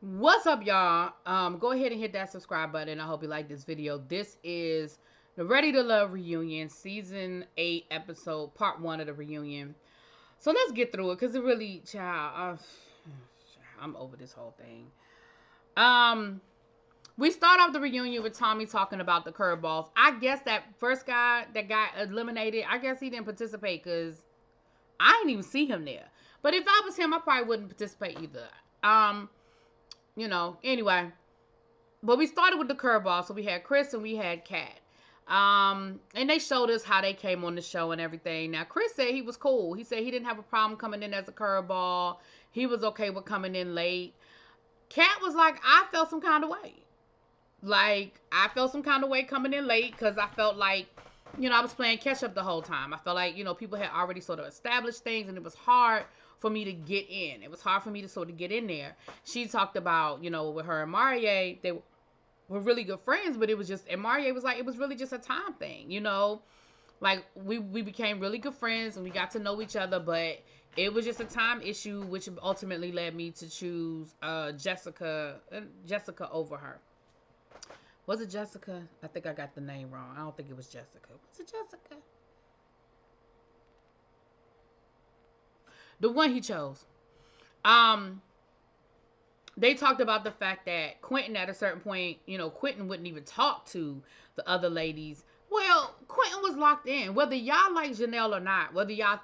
What's up, y'all? Go ahead and hit that subscribe button. I hope you like this video. This is the Ready to Love reunion, season 8, episode part 1 of the reunion. So let's get through it, because it really, child, I'm over this whole thing. We start off the reunion with Tommy talking about the curveballs. I guess that first guy that got eliminated, I guess he didn't participate because I didn't even see him there. But if I was him, I probably wouldn't participate either. Anyway. But we started with the curveball. So we had Chris and we had Kat. And they showed us how they came on the show and everything. Now, Chris said he was cool. He said he didn't have a problem coming in as a curveball. He was okay with coming in late. Kat was like, I felt some kind of way. Like, I felt some kind of way coming in late because I felt like, I was playing catch up the whole time. I felt like, people had already sort of established things and it was hard for me to get in. It was hard for me to sort of get in there. She talked about, with her and Marie, they were really good friends, but it was just, and Marie was like, it was really just a time thing, like we became really good friends and we got to know each other, but it was just a time issue, which ultimately led me to choose Jessica over her. Was it Jessica? I think I got the name wrong. I don't think it was Jessica. Was it Jessica? The one he chose. They talked about the fact that Quentin, at a certain point, Quentin wouldn't even talk to the other ladies. Well, Quentin was locked in. Whether y'all like Janelle or not, whether y'all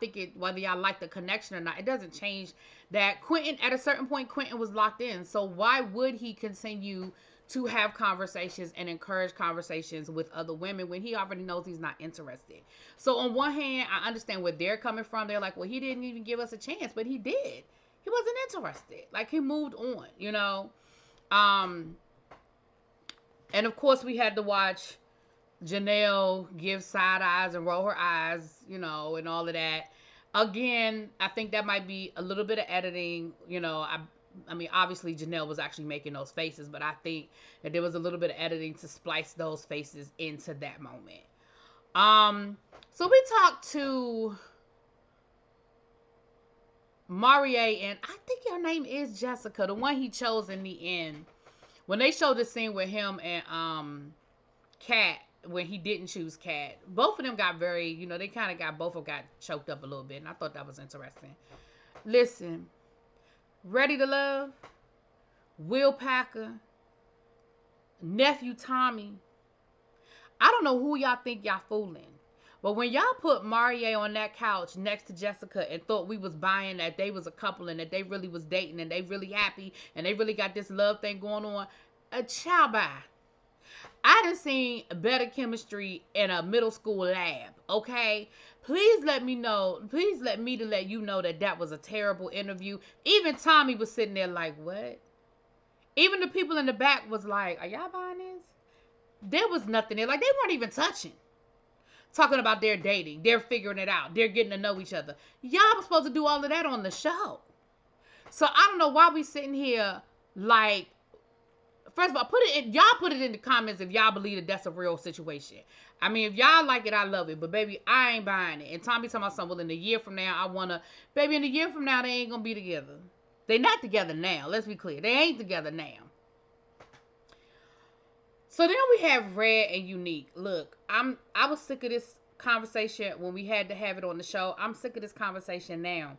like the connection or not, it doesn't change that Quentin, at a certain point, Quentin was locked in. So why would he continue to have conversations and encourage conversations with other women when he already knows he's not interested? So on one hand, I understand where they're coming from. They're like, well, he didn't even give us a chance, but he did. He wasn't interested. Like, he moved on, and of course we had to watch Janelle give side eyes and roll her eyes, and all of that. Again, I think that might be a little bit of editing. I mean, obviously Janelle was actually making those faces, but I think that there was a little bit of editing to splice those faces into that moment. So we talked to Marie, and I think her name is Jessica, the one he chose in the end. When they showed the scene with him and Kat, when he didn't choose Kat, both of them got very, they kind of both of them got choked up a little bit, and I thought that was interesting. Listen, Ready to Love, Will Packer, nephew Tommy. I don't know who y'all think y'all fooling. But when y'all put Marie on that couch next to Jessica and thought we was buying that they was a couple and that they really was dating and they really happy and they really got this love thing going on, a child bye. I done seen better chemistry in a middle school lab, okay? Please let me know. Please let me to let you know that that was a terrible interview. Even Tommy was sitting there like, what? Even the people in the back was like, are y'all buying this? There was nothing there. Like, they weren't even touching. Talking about their dating. They're figuring it out. They're getting to know each other. Y'all were supposed to do all of that on the show. So I don't know why we sitting here like, first of all, y'all put it in the comments if y'all believe that that's a real situation. I mean, if y'all like it, I love it. But baby, I ain't buying it. And Tommy talking about something, well, in a year from now, baby, in a year from now, they ain't gonna be together. They not together now. Let's be clear. They ain't together now. So then we have Red and Unique. Look, I was sick of this conversation when we had to have it on the show. I'm sick of this conversation now.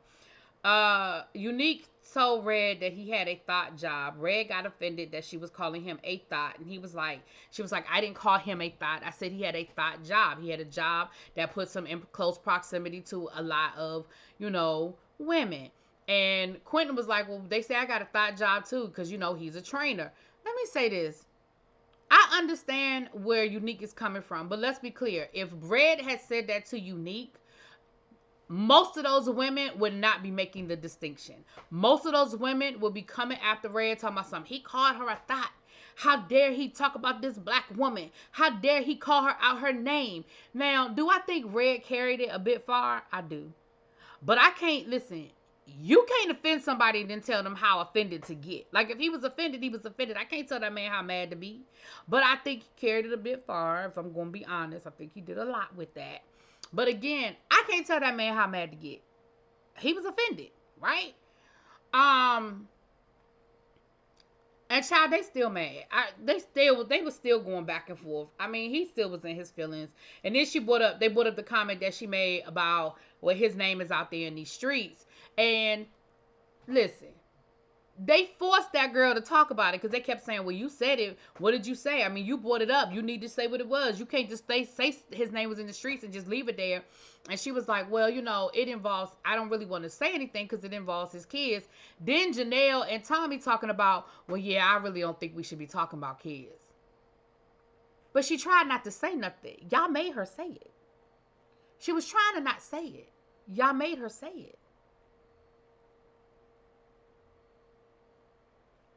Unique told Red that he had a thought job. Red got offended that she was calling him a thought, and she was like, I didn't call him a thought. I said he had a thought job. He had a job that puts him in close proximity to a lot of, women. And Quentin was like, well, they say I got a thought job too, because he's a trainer. Let me say this. I understand where Unique is coming from, but let's be clear. If Red had said that to Unique, most of those women would not be making the distinction. Most of those women would be coming after Red, talking about something. He called her a thought. How dare he talk about this black woman? How dare he call her out her name? Now, do I think Red carried it a bit far? I do. But I can't, listen, you can't offend somebody and then tell them how offended to get. Like, if he was offended, he was offended. I can't tell that man how mad to be. But I think he carried it a bit far. If I'm going to be honest, I think he did a lot with that. But again, I can't tell that man how mad to get. He was offended, right? And child, they still mad. They were still going back and forth. I mean, he still was in his feelings. And then they brought up the comment that she made about well, his name is out there in these streets. And listen, they forced that girl to talk about it because they kept saying, well, you said it. What did you say? I mean, you brought it up. You need to say what it was. You can't just say his name was in the streets and just leave it there. And she was like, well, it involves, I don't really want to say anything because it involves his kids. Then Janelle and Tommy talking about, well, yeah, I really don't think we should be talking about kids. But she tried not to say nothing. Y'all made her say it. She was trying to not say it. Y'all made her say it.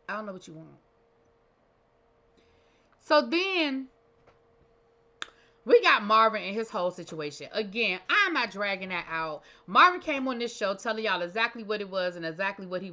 I don't know what you want. So then we got Marvin and his whole situation. Again, I'm not dragging that out. Marvin came on this show telling y'all exactly what it was and exactly what he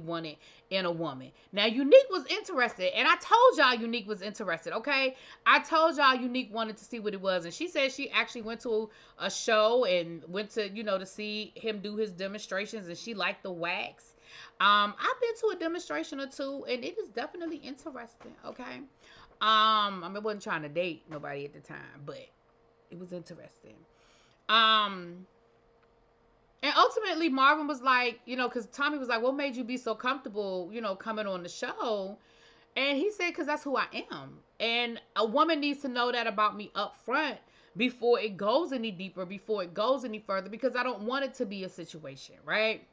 wanted in a woman. Now, Unique was interested, and I told y'all Unique was interested, okay? I told y'all Unique wanted to see what it was, and she said she actually went to a show and went to, to see him do his demonstrations, and she liked the wax. I've been to a demonstration or two, and it is definitely interesting, okay? I wasn't trying to date nobody at the time, but it was interesting. And ultimately Marvin was like, because Tommy was like, what made you be so comfortable, coming on the show? And he said, because that's who I am. And a woman needs to know that about me up front before it goes any deeper, before it goes any further, because I don't want it to be a situation, right?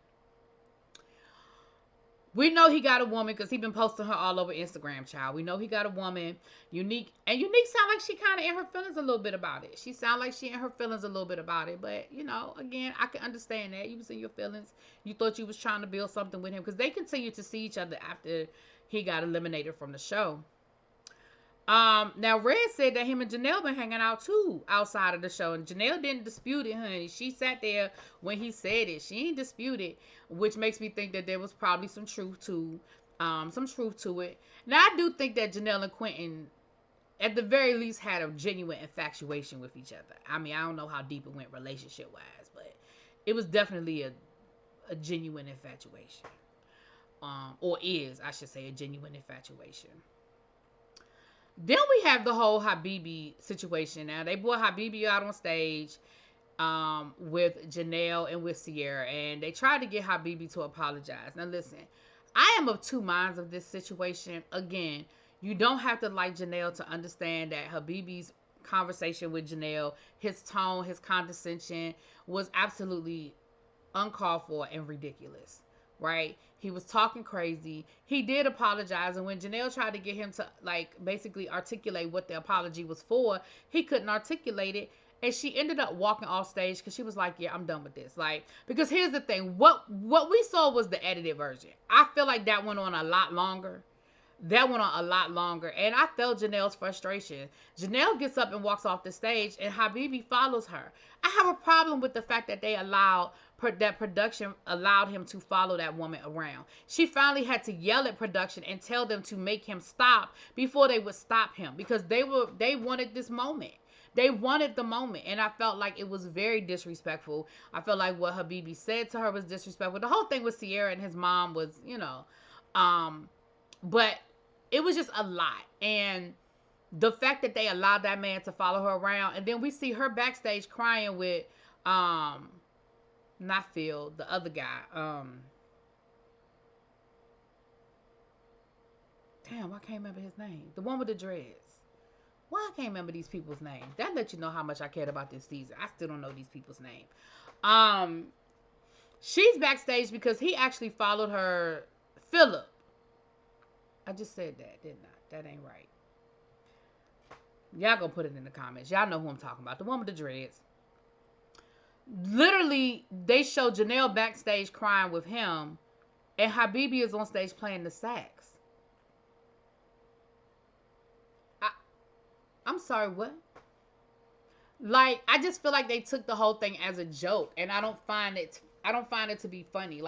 We know he got a woman because he been posting her all over Instagram, child. We know he got a woman, Unique. And Unique sound like she kind of in her feelings a little bit about it. She sound like she in her feelings a little bit about it. But, again, I can understand that. You was in your feelings. You thought you was trying to build something with him. Because they continued to see each other after he got eliminated from the show. Now Red said that him and Janelle been hanging out too outside of the show, and Janelle didn't dispute it, honey. She sat there when he said it. She ain't disputed, which makes me think that there was probably some truth to it. Now I do think that Janelle and Quentin, at the very least, had a genuine infatuation with each other. I mean, I don't know how deep it went relationship wise, but it was definitely a genuine infatuation. Or is, I should say, a genuine infatuation. Then we have the whole Habibi situation. Now, they brought Habibi out on stage with Janelle and with Sierra, and they tried to get Habibi to apologize. Now, listen, I am of two minds of this situation. Again, you don't have to like Janelle to understand that Habibi's conversation with Janelle, his tone, his condescension was absolutely uncalled for and ridiculous, right? He was talking crazy. He did apologize, and when Janelle tried to get him to basically articulate what the apology was for, he couldn't articulate it, and she ended up walking off stage because she was like, yeah, I'm done with this. Because here's the thing, what we saw was the edited version. I feel like that went on a lot longer. And I felt Janelle's frustration. Janelle gets up and walks off the stage, and Habibi follows her. I have a problem with the fact that that production allowed him to follow that woman around. She finally had to yell at production and tell them to make him stop before they would stop him, because they wanted this moment. They wanted the moment, and I felt like it was very disrespectful. I felt like what Habibi said to her was disrespectful. The whole thing with Sierra and his mom was, but it was just a lot. And the fact that they allowed that man to follow her around, and then we see her backstage crying with not Phil, the other guy. Damn, I can't remember his name. The one with the dreads. Why I can't remember these people's names? That lets you know how much I cared about this season. I still don't know these people's name. She's backstage because he actually followed her, Philip. I just said that, didn't I? That ain't right. Y'all gonna put it in the comments. Y'all know who I'm talking about. The one with the dreads. Literally, they show Janelle backstage crying with him, and Habibi is on stage playing the sax. I'm sorry, what? I just feel like they took the whole thing as a joke, and I don't find it to be funny.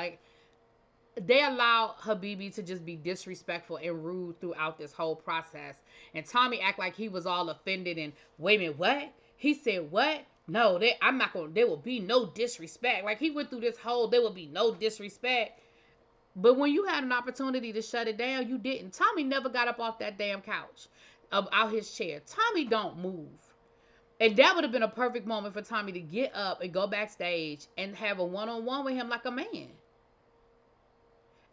They allow Habibi to just be disrespectful and rude throughout this whole process. And Tommy act like he was all offended and, wait a minute, what? He said what? No, there will be no disrespect. He went through this whole, there will be no disrespect. But when you had an opportunity to shut it down, you didn't. Tommy never got up off that damn couch, out his chair. Tommy don't move. And that would have been a perfect moment for Tommy to get up and go backstage and have a one-on-one with him like a man.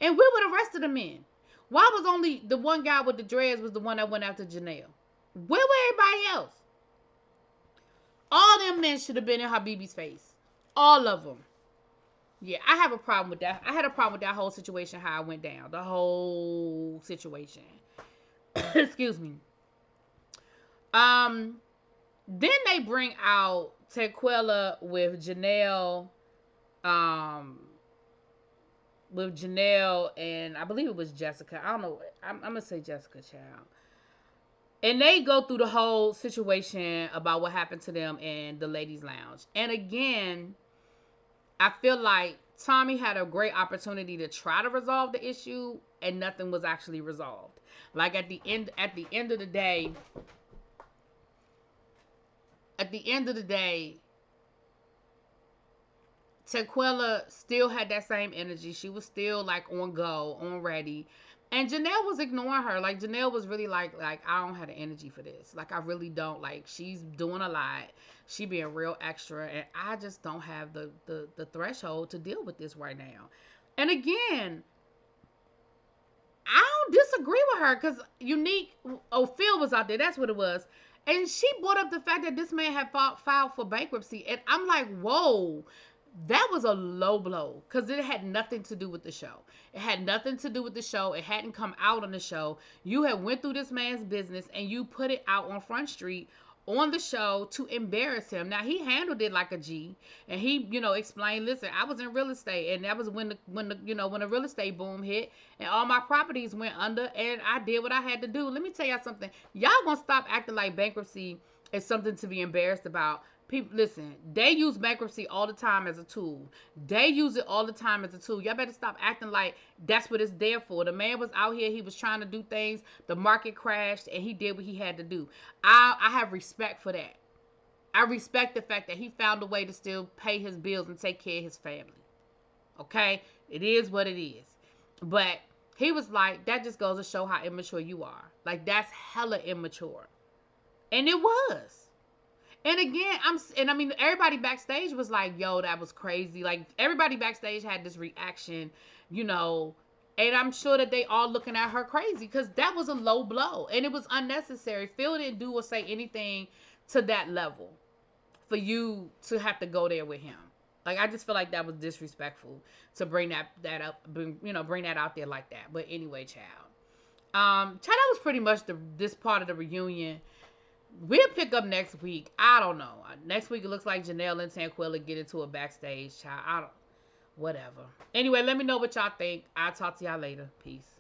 And where were the rest of the men? Why was only the one guy with the dreads was the one that went after Janelle? Where were everybody else? All them men should have been in Habibi's face. All of them. Yeah, I have a problem with that. I had a problem with that whole situation, how it went down. The whole situation. Excuse me. Then they bring out Tequila with Janelle, and I believe it was Jessica. I don't know. I'm gonna say Jessica, child. And they go through the whole situation about what happened to them in the ladies' lounge. And again, I feel like Tommy had a great opportunity to try to resolve the issue, and nothing was actually resolved. Like at the end of the day, Tequila still had that same energy. She was still like on go, on ready. And Janelle was ignoring her. Like Janelle was really like I don't have the energy for this. Like I really don't. Like she's doing a lot. She being real extra, and I just don't have the threshold to deal with this right now. And again, I don't disagree with her because Phil was out there. That's what it was. And she brought up the fact that this man had filed for bankruptcy. And I'm like, whoa, that was a low blow because it had nothing to do with the show. It had nothing to do with the show. It hadn't come out on the show. You had went through this man's business and you put it out on Front Street on the show to embarrass him. Now he handled it like a G, and he, explained, listen, I was in real estate, and that was when the real estate boom hit, and all my properties went under, and I did what I had to do. Let me tell y'all something. Y'all gonna stop acting like bankruptcy is something to be embarrassed about. People, listen, they use bankruptcy all the time as a tool. They use it all the time as a tool. Y'all better stop acting like that's what it's there for. The man was out here. He was trying to do things. The market crashed, and he did what he had to do. I have respect for that. I respect the fact that he found a way to still pay his bills and take care of his family. Okay? It is what it is. But he was like, that just goes to show how immature you are. Like, that's hella immature. And it was. And again, everybody backstage was like, yo, that was crazy. Like, everybody backstage had this reaction, and I'm sure that they all looking at her crazy because that was a low blow and it was unnecessary. Phil didn't do or say anything to that level for you to have to go there with him. Like, I just feel like that was disrespectful to bring that up, bring that out there like that. But anyway, child, that was pretty much this part of the reunion. We'll pick up next week. I don't know. Next week it looks like Janelle and Tanquilla get into a backstage, child. Whatever. Anyway, let me know what y'all think. I'll talk to y'all later. Peace.